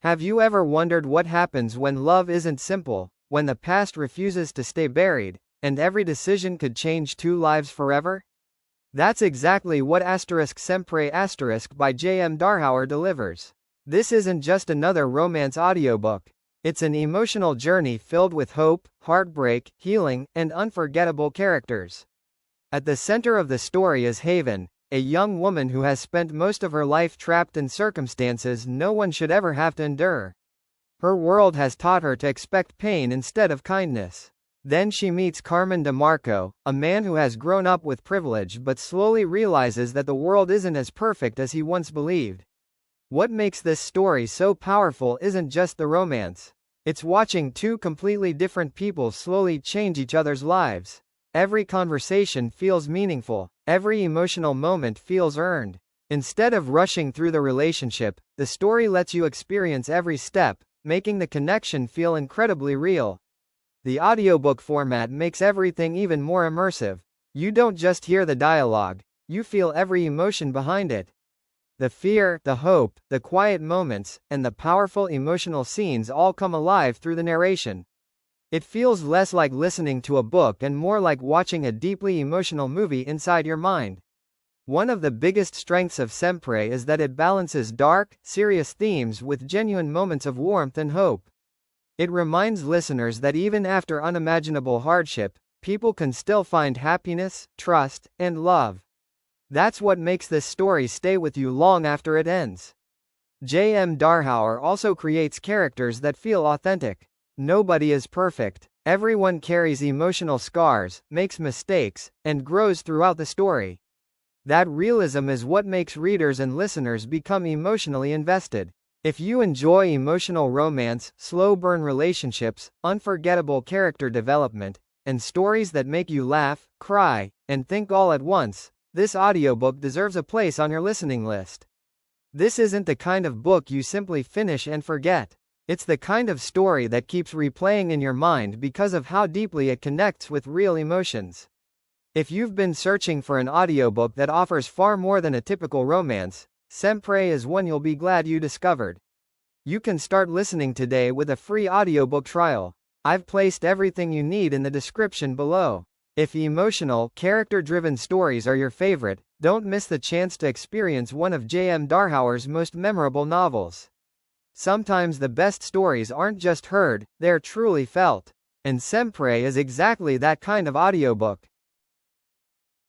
Have you ever wondered what happens when love isn't simple, when the past refuses to stay buried, and every decision could change two lives forever? That's exactly what Sempre by J.M. Darhower delivers. This isn't just another romance audiobook. It's an emotional journey filled with hope, heartbreak, healing, and unforgettable characters. At the center of the story is Haven, a young woman who has spent most of her life trapped in circumstances no one should ever have to endure. Her world has taught her to expect pain instead of kindness. Then she meets Carmen DeMarco, a man who has grown up with privilege but slowly realizes that the world isn't as perfect as he once believed. What makes this story so powerful isn't just the romance. It's watching two completely different people slowly change each other's lives. Every conversation feels meaningful. Every emotional moment feels earned. Instead of rushing through the relationship, the story lets you experience every step, making the connection feel incredibly real. The audiobook format makes everything even more immersive. You don't just hear the dialogue, you feel every emotion behind it. The fear, the hope, the quiet moments, and the powerful emotional scenes all come alive through the narration. It feels less like listening to a book and more like watching a deeply emotional movie inside your mind. One of the biggest strengths of Sempre is that it balances dark, serious themes with genuine moments of warmth and hope. It reminds listeners that even after unimaginable hardship, people can still find happiness, trust, and love. That's what makes this story stay with you long after it ends. J.M. Darhower also creates characters that feel authentic. Nobody is perfect. Everyone carries emotional scars, makes mistakes, and grows throughout the story. That realism is what makes readers and listeners become emotionally invested. If you enjoy emotional romance, slow-burn relationships, unforgettable character development, and stories that make you laugh, cry, and think all at once, this audiobook deserves a place on your listening list. This isn't the kind of book you simply finish and forget. It's the kind of story that keeps replaying in your mind because of how deeply it connects with real emotions. If you've been searching for an audiobook that offers far more than a typical romance, Sempre is one you'll be glad you discovered. You can start listening today with a free audiobook trial. I've placed everything you need in the description below. If emotional, character-driven stories are your favorite, don't miss the chance to experience one of J.M. Darhower's most memorable novels. Sometimes the best stories aren't just heard, they're truly felt. And Sempre is exactly that kind of audiobook.